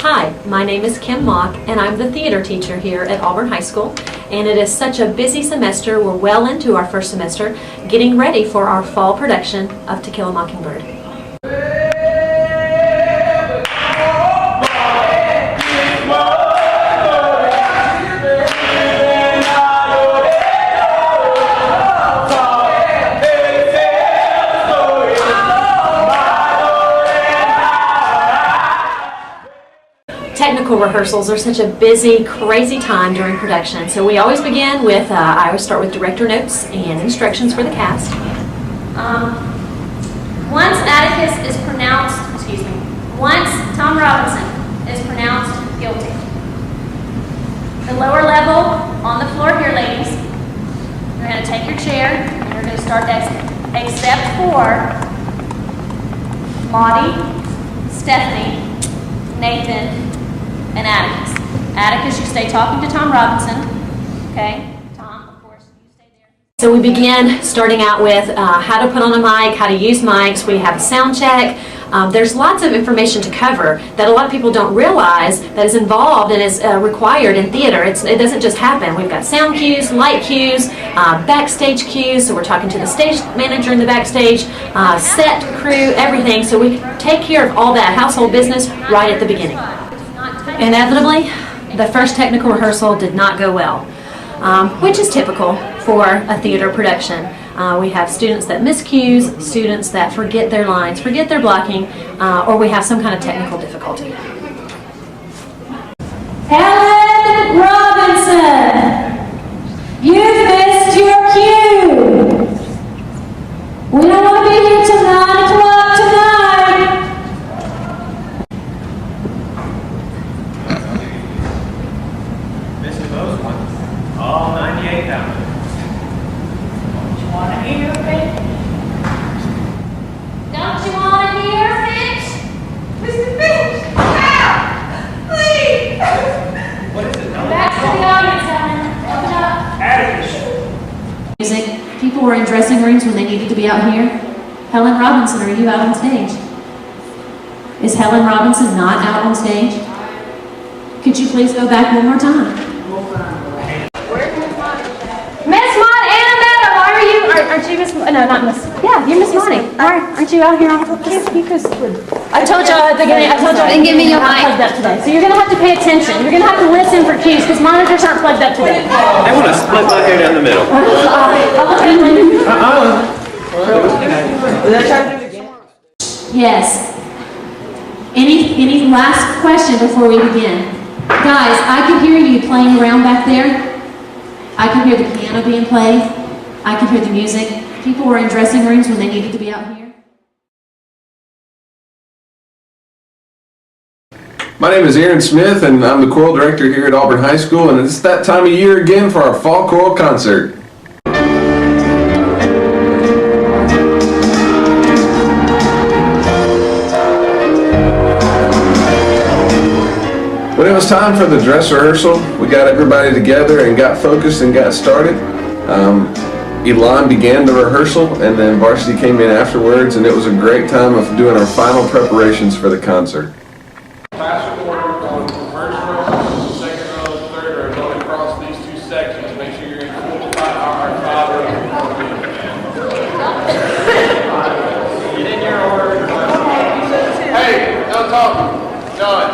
Hi, my name is Kim Mock, and I'm the theater teacher here at Auburn High School. And it is such a busy semester. We're well into our first semester, getting ready for our fall production of To Kill a Mockingbird. Technical rehearsals are such a busy, crazy time during production. So we always begin with, I always start with director notes and instructions for the cast. Once Tom Robinson is pronounced guilty. The lower level on the floor here, ladies, you're going to take your chair and you're going to start to exit. Except for Lottie, Stephanie, Nathan, and Atticus. Atticus, you stay talking to Tom Robinson. Okay? Tom, of course, you stay there. So we begin starting out with how to put on a mic, how to use mics. We have a sound check. There's lots of information to cover that a lot of people don't realize that is involved and is required in theater. It doesn't just happen. We've got sound cues, light cues, backstage cues, so we're talking to the stage manager in the backstage, set, crew, everything. So we take care of all that household business right at the beginning. Inevitably, the first technical rehearsal did not go well, which is typical for a theater production. We have students that miss cues, students that forget their lines, forget their blocking, or we have some kind of technical difficulty. Helen Robinson, you've missed your cue. We don't want to be here till 9 o'clock tonight. Missing those ones. All 98,000. Want to hear Finch? Don't you want to hear Finch? Mr. Finch! Ow! Please! What is it? Back to the audience, Ellen. Open up. Atticus. Music. People were in dressing rooms when they needed to be out here. Helen Robinson, are you out on stage? Is Helen Robinson not out on stage? Could you please go back one more time? Aren't you Miss? No, not Miss. Yeah, you're Miss Monty. Aren't you out here on the I told y'all at the beginning. Then give me your mic. Plugged up today, so you're gonna have to pay attention. You're gonna have to listen for cues because monitors aren't plugged up today. I want to split my hair down the middle. Yes. Any last question before we begin? Guys, I could hear you playing around back there. I could hear the piano being played. I could hear the music. People were in dressing rooms when they needed to be out here. My name is Aaron Smith, and I'm the choral director here at Auburn High School, and it's that time of year again for our fall choral concert. When it was time for the dress rehearsal, we got everybody together and got focused and got started. Elon began the rehearsal, and then varsity came in afterwards, and it was a great time of doing our final preparations for the concert. Class report on first row, second row, third row, going across these two sections. Make sure you're in full 5 rows. Get in your order. Hey, no talking. Done.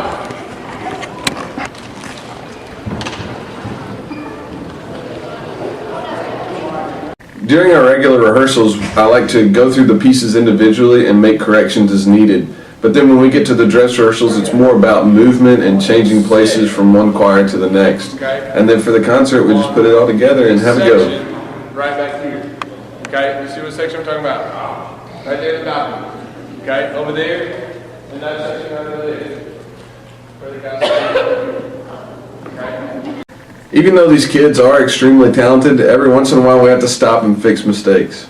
During our regular rehearsals, I like to go through the pieces individually and make corrections as needed. But then when we get to the dress rehearsals, it's more about movement and changing places from one choir to the next. And then for the concert, we just put it all together and have a go. Right back here. Okay, you see what section I'm talking about? Right there at the top. Okay, over there, and that section right over there. Where the guys okay. Even though these kids are extremely talented, every once in a while we have to stop and fix mistakes.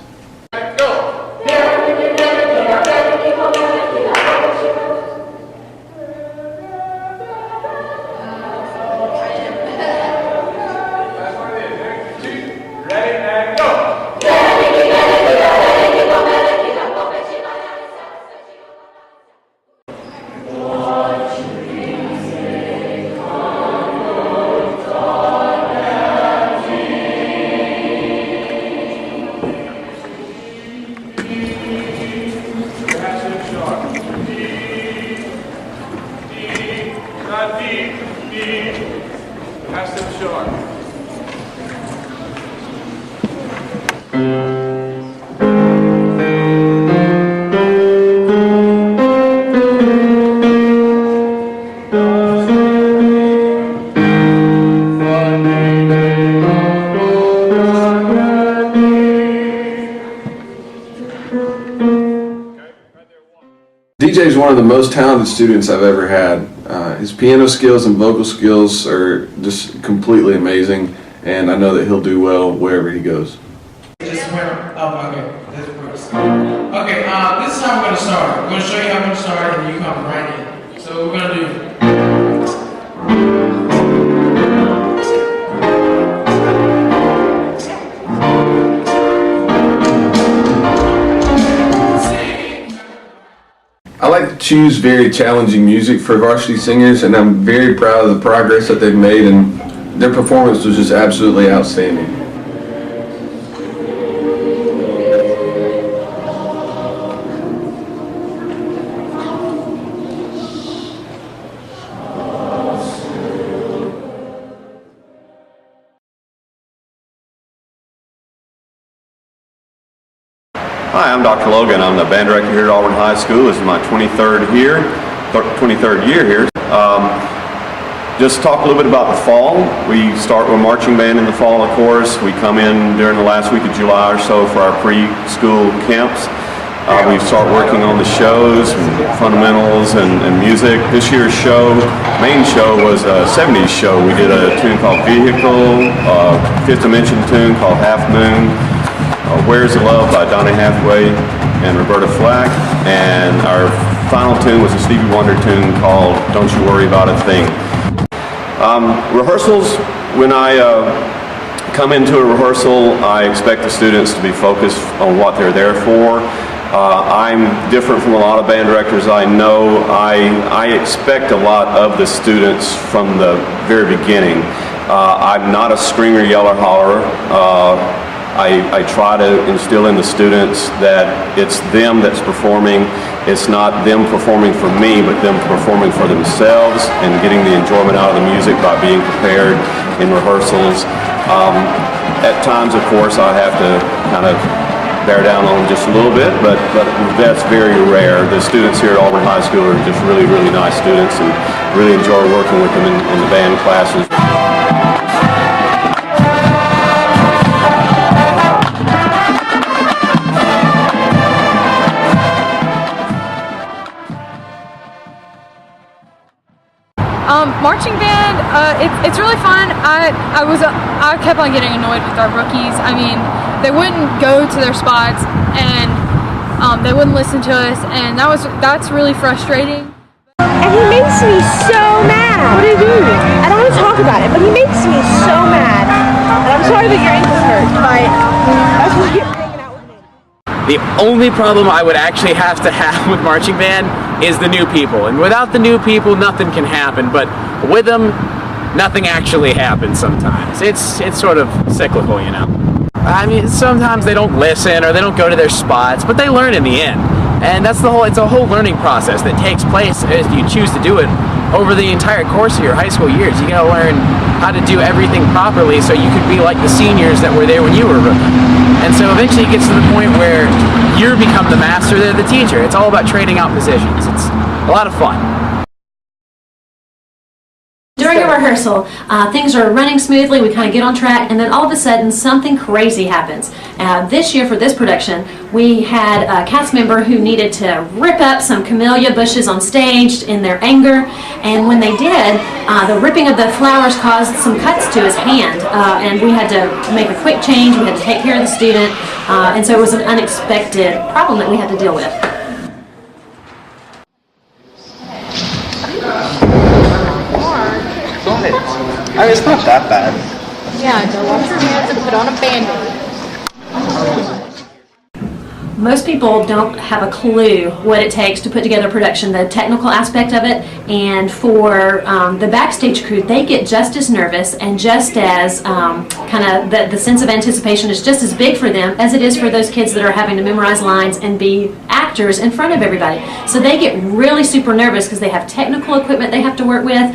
DJ is one of the most talented students I've ever had. His piano skills and vocal skills are just completely amazing, and I know that he'll do well wherever he goes. Just went up, okay, this works. Okay, this is how we're going to start. We're going to show you how we're going to start, and you come right in. So we're going to do... I like to choose very challenging music for varsity singers, and I'm very proud of the progress that they've made, and their performance was just absolutely outstanding. Hi, I'm Dr. Logan. I'm the band director here at Auburn High School. This is my 23rd year here. Just talk a little bit about the fall. We start with marching band in the fall, of course. We come in during the last week of July or so for our preschool camps. We start working on the shows, and fundamentals, and music. This year's main show was a 70s show. We did a tune called Vehicle, a Fifth Dimension tune called Half Moon, Where's the Love by Donny Hathaway and Roberta Flack, and our final tune was a Stevie Wonder tune called Don't You Worry About a Thing. Rehearsals, when I come into a rehearsal, I expect the students to be focused on what they're there for. I'm different from a lot of band directors I know. I expect a lot of the students from the very beginning. I'm not a screamer, yeller, hollerer. I try to instill in the students that it's them that's performing. It's not them performing for me, but them performing for themselves and getting the enjoyment out of the music by being prepared in rehearsals. At times, of course, I have to kind of bear down on them just a little bit, but that's very rare. The students here at Auburn High School are just really, really nice students, and really enjoy working with them in the band classes. Marching band, it's really fun. I kept on getting annoyed with our rookies. I mean, they wouldn't go to their spots, and they wouldn't listen to us, and that's really frustrating. And he makes me so mad. What did he do? I don't want to talk about it, but he makes me so mad. And I'm sorry that your ankle's hurt, but that's what you get for hanging out with me. The only problem I would actually have to have with marching band is the new people. And without the new people, nothing can happen. But with them, nothing actually happens sometimes. It's sort of cyclical, you know. I mean, sometimes they don't listen or they don't go to their spots, but they learn in the end. And that's it's a whole learning process that takes place if you choose to do it over the entire course of your high school years. You gotta learn how to do everything properly so you could be like the seniors that were there when you were a rookie. And so eventually it gets to the point where you become the master, they're the teacher. It's all about trading out positions. It's a lot of fun. During a rehearsal, things are running smoothly, we kind of get on track, and then all of a sudden something crazy happens. This year for this production, we had a cast member who needed to rip up some camellia bushes on stage in their anger, and when they did, the ripping of the flowers caused some cuts to his hand, and we had to make a quick change, we had to take care of the student, and so it was an unexpected problem that we had to deal with. I mean, it's not that bad. Yeah, go wash your hands and put on a Band-Aid. Most people don't have a clue what it takes to put together a production, the technical aspect of it, and for the backstage crew, they get just as nervous and just as the sense of anticipation is just as big for them as it is for those kids that are having to memorize lines and be actors in front of everybody. So they get really super nervous because they have technical equipment they have to work with,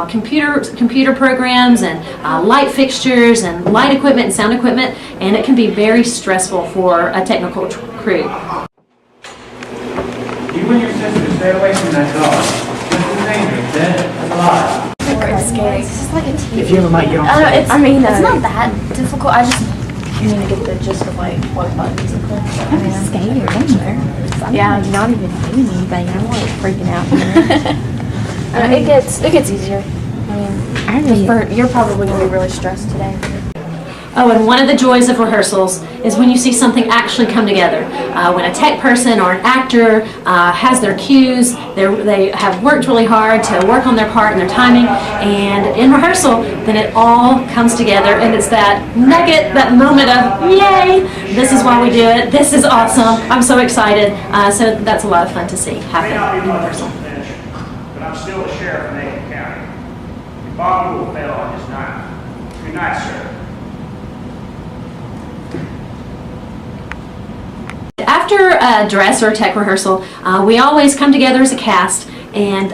computer programs and light fixtures and light equipment and sound equipment, and it can be very stressful for a technical crew. You and your sister stay away from that dog. This is dangerous, It's alive. It's scary. It's just like a TV. If you ever might get on it's not that difficult. I just need to get the gist of like what buttons and clicks. I'm scared. Yeah, not even doing anything. I'm like freaking out. It gets easier. I mean, you're probably gonna be really stressed today. Oh, and one of the joys of rehearsals is when you see something actually come together. When a tech person or an actor has their cues, they have worked really hard to work on their part and their timing, and in rehearsal, then it all comes together, and it's that nugget, that moment of, yay, this is why we do it, this is awesome, I'm so excited. So that's a lot of fun to see happen in rehearsal. But I'm still the sheriff of Macon County. And Bob Newell fell on his knife. Good night, sir. After a dress or tech rehearsal, we always come together as a cast, and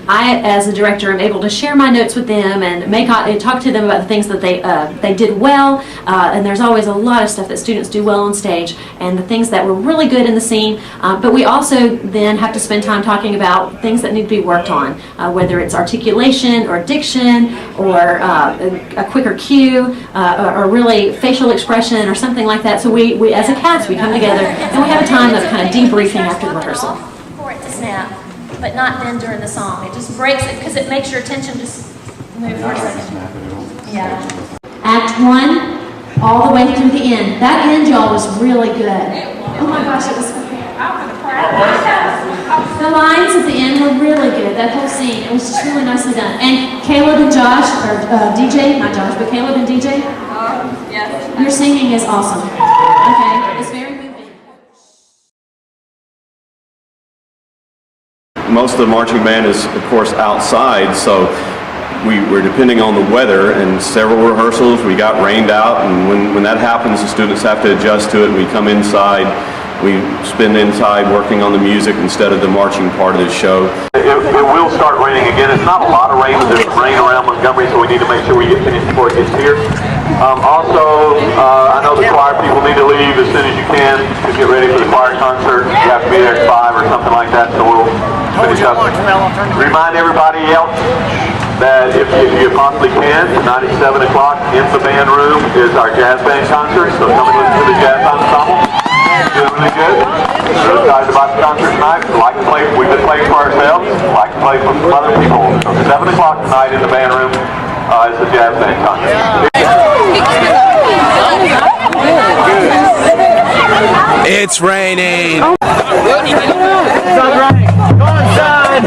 I, as a director, am able to share my notes with them and talk to them about the things that they did well. And there's always a lot of stuff that students do well on stage, and the things that were really good in the scene. But we also then have to spend time talking about things that need to be worked on, whether it's articulation or diction or a quicker cue or really facial expression or something like that. So we as a cast, we come together and we have a time of kind of debriefing after the rehearsal. For it to snap, but not then during the song. It just breaks it because it makes your attention just move for a second. Yeah. Act 1, all the way through the end. That end, y'all, was really good. Oh my gosh, it was. The lines at the end were really good. That whole scene, it was just really nicely done. And Caleb and Josh, or DJ, not Josh, but Caleb and DJ. Yes. Your singing is awesome. Okay, it's very moving. Most of the marching band is, of course, outside, so we're depending on the weather, and several rehearsals we got rained out, and when that happens, the students have to adjust to it. We come inside, we spend inside working on the music instead of the marching part of the show. It will start raining again. It's not a lot of rain, but there's rain around Montgomery, so we need to make sure we get finished before it gets here. I know the choir people need to leave as soon as you can to get ready for the choir concert. You have to be there at 5 or something like that, so we'll finish up. Remind everybody else that if you possibly can, tonight at 7 o'clock in the band room is our jazz band concert, so come and listen to the jazz ensemble. Doing really good. We're excited about the concert tonight. We've been playing for ourselves, like to play for some other people. So 7 o'clock tonight in the band room is the jazz band concert. It's raining. It's all right. Go inside.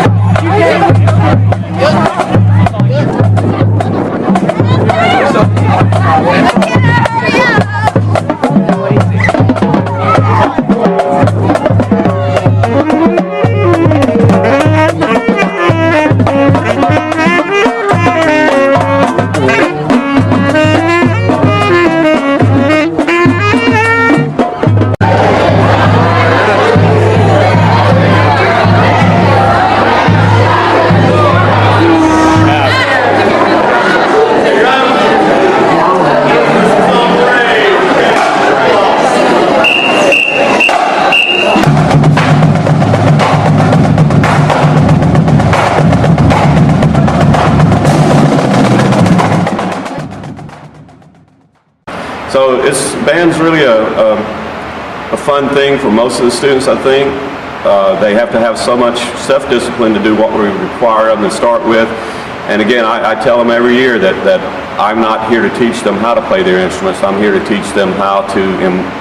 So band's really a fun thing for most of the students, I think. They have to have so much self-discipline to do what we require of them to start with. And again, I tell them every year that I'm not here to teach them how to play their instruments. I'm here to teach them how to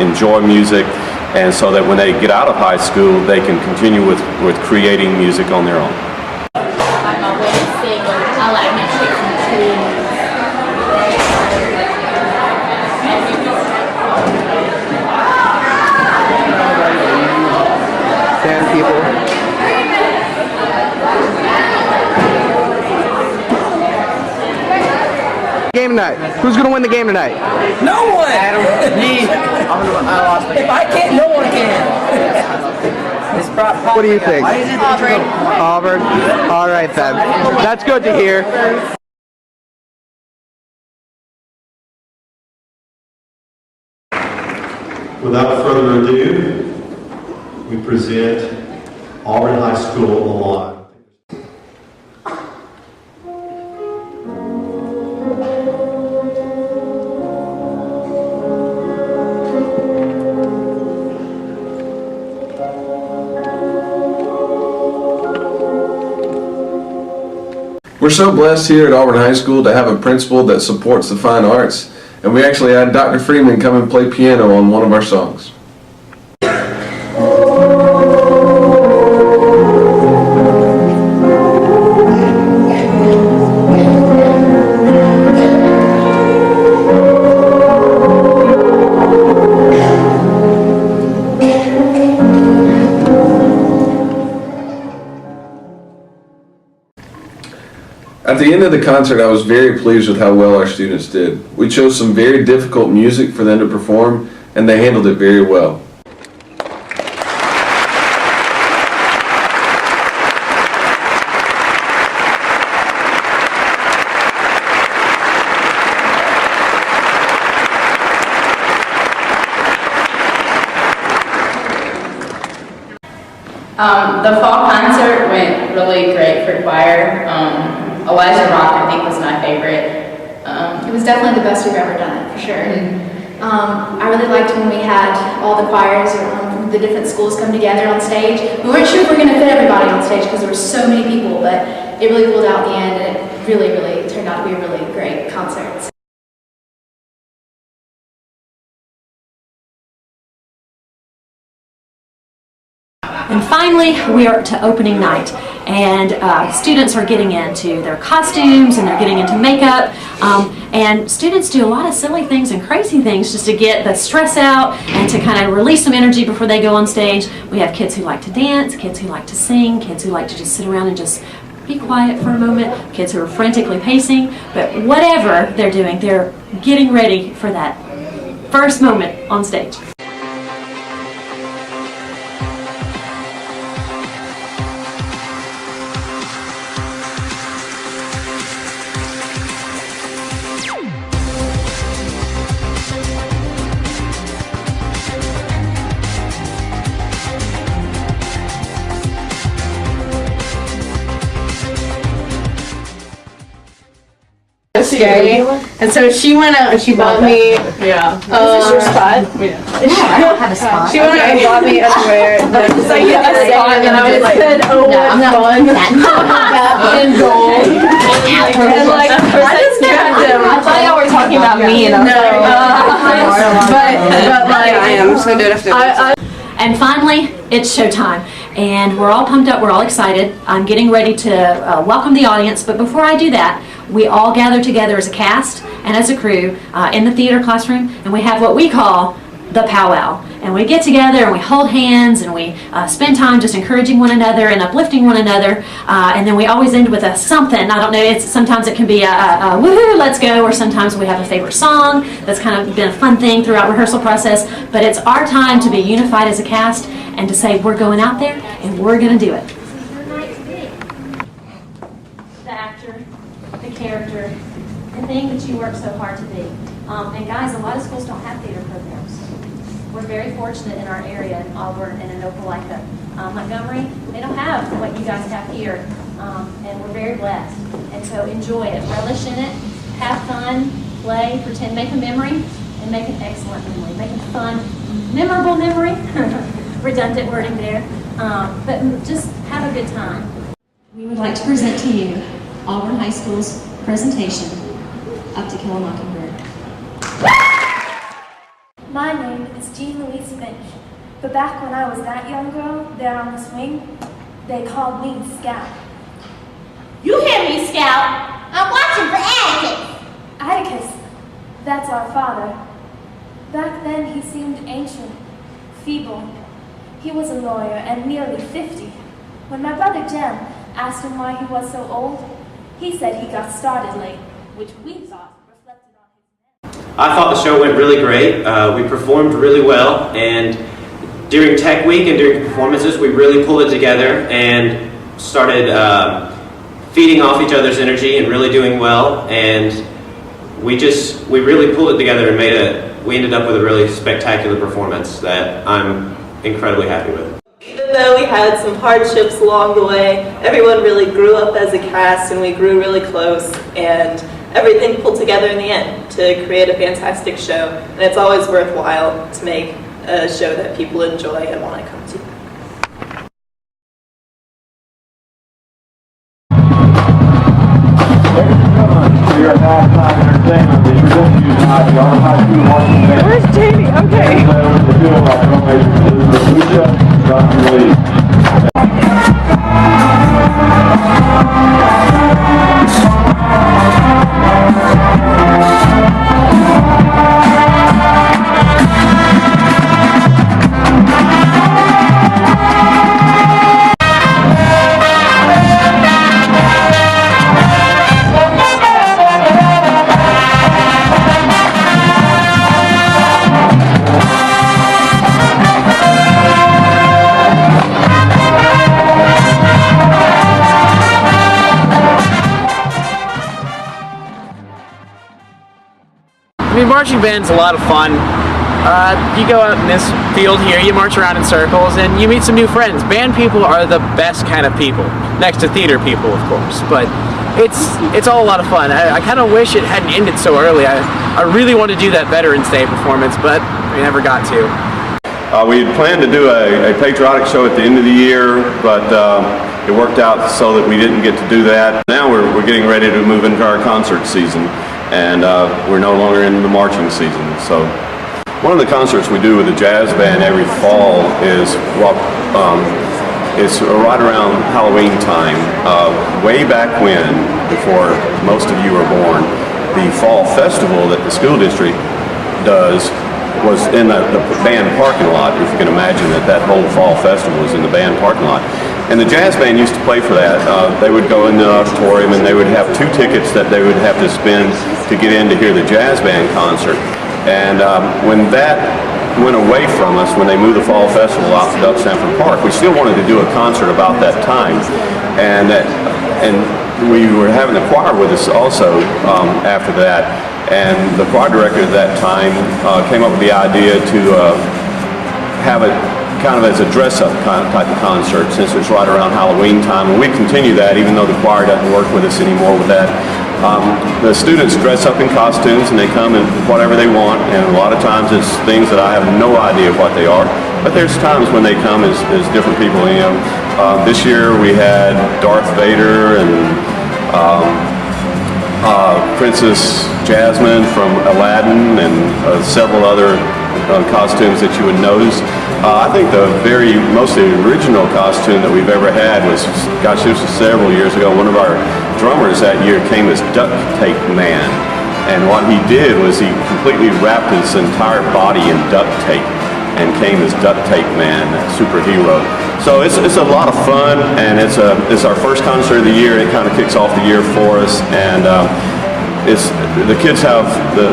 enjoy music, and so that when they get out of high school, they can continue with creating music on their own. I'm always saying, I like my chicks too. Game tonight. Who's going to win the game tonight? No one! If I can't, no one can. What do you think? Auburn. Auburn? All right then. That's good to hear. Without further ado, we present Auburn High School Alive. We're so blessed here at Auburn High School to have a principal that supports the fine arts, and we actually had Dr. Freeman come and play piano on one of our songs. At the end of the concert, I was very pleased with how well our students did. We chose some very difficult music for them to perform, and they handled it very well. The fall concert went really great for choir. Elijah Rock, I think, was my favorite. It was definitely the best we've ever done it, for sure. I really liked when we had all the choirs from the different schools come together on stage. We weren't sure if we were going to fit everybody on stage because there were so many people, but it really pulled out in the end, and it really, really turned out to be a really great concert. And finally, we are to opening night, and students are getting into their costumes and they're getting into makeup, and students do a lot of silly things and crazy things just to get the stress out and to kind of release some energy before they go on stage. We have kids who like to dance, kids who like to sing, kids who like to just sit around and just be quiet for a moment, kids who are frantically pacing, but whatever they're doing, they're getting ready for that first moment on stage. Scary. And so she went out and she bought me. Yeah. Is this your spot? Yeah. I don't have a spot. She went out and bought me underwear. It's like a spot, and I was like, "Oh, what fun!" In gold. And like, I just grabbed them. I thought y'all were talking about me, and I was like, but like, I am. I'm just gonna do it after. And finally, it's showtime, and we're all pumped up, we're all excited. I'm getting ready to welcome the audience, but before I do that, we all gather together as a cast and as a crew in the theater classroom, and we have what we call the powwow. And we get together and we hold hands and we spend time just encouraging one another and uplifting one another, and then we always end with a something. I don't know, sometimes it can be a woohoo, let's go, or sometimes we have a favorite song that's kind of been a fun thing throughout rehearsal process, but it's our time to be unified as a cast and to say we're going out there and we're going to do it. The actor, the character, the thing that you work so hard to be. And guys, a lot of schools don't have theater programs. We're very fortunate in our area, in Auburn and in Opelika. Montgomery, they don't have what you guys have here, and we're very blessed. And so enjoy it, relish in it, have fun, play, pretend, make a memory, and make an excellent memory. Make a fun, memorable memory. Redundant wording there, but just have a good time. We would like to present to you Auburn High School's presentation, Up to Kill a Mockingbird. My name is Jean Louise Finch, but back when I was that young girl there on the swing, they called me Scout. You hear me, Scout? I'm watching for Atticus. Atticus, that's our father. Back then he seemed ancient, feeble. He was a lawyer and nearly 50. When my brother Jem asked him why he was so old, he said he got started late, which we thought reflected on his men. I thought the show went really great. We performed really well, and during Tech Week and during performances, we really pulled it together and started feeding off each other's energy and really doing well. And we really pulled it together and we ended up with a really spectacular performance that I'm incredibly happy with. Even though we had some hardships along the way, everyone really grew up as a cast and we grew really close, and everything pulled together in the end to create a fantastic show. And it's always worthwhile to make a show that people enjoy and want to come to. marching band's a lot of fun. You go out in this field here, you march around in circles, and you meet some new friends. Band people are the best kind of people, next to theater people, of course. But it's all a lot of fun. I kind of wish it hadn't ended so early. I really want to do that Veterans Day performance, but we never got to. We had planned to do a patriotic show at the end of the year, but it worked out so that we didn't get to do that. Now we're getting ready to move into our concert season, and we're no longer in the marching season. So one of the concerts we do with the jazz band every fall is it's right around Halloween time. Way back when, before most of you were born, the fall festival that the school district does was in the band parking lot. If you can imagine that whole fall festival was in the band parking lot. And the jazz band used to play for that. They would go in the auditorium and they would have 2 tickets that they would have to spend to get in to hear the jazz band concert. And when that went away from us, when they moved the fall festival out to Duck Sanford Park, we still wanted to do a concert about that time. And we were having the choir with us also after that. And the choir director at that time came up with the idea to have it kind of as a dress-up type of concert, since it's right around Halloween time. And we continue that, even though the choir doesn't work with us anymore with that. The students dress up in costumes and they come in whatever they want, and a lot of times it's things that I have no idea what they are. But there's times when they come as different people. You know, this year we had Darth Vader and Princess Jasmine from Aladdin and several other costumes that you would notice. I think the most original costume that we've ever had was, gosh, this was several years ago. One of our drummers that year came as Duct Tape Man. And what he did was he completely wrapped his entire body in duct tape and came as Duct Tape Man, superhero. So it's a lot of fun, and it's our first concert of the year. It kind of kicks off the year for us, and the kids have the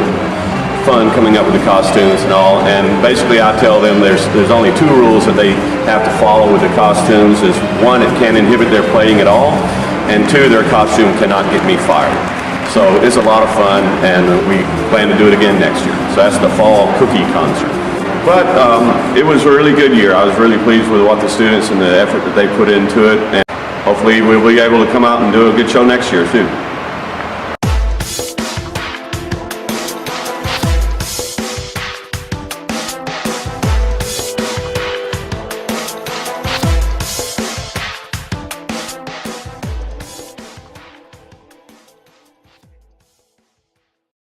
fun coming up with the costumes and all. And basically, I tell them there's only 2 rules that they have to follow with the costumes. Is 1, it can't inhibit their playing at all, and 2, their costume cannot get me fired. So it's a lot of fun, and we plan to do it again next year. So that's the fall cookie concert. But it was a really good year. I was really pleased with what the students and the effort that they put into it, and hopefully we'll be able to come out and do a good show next year too.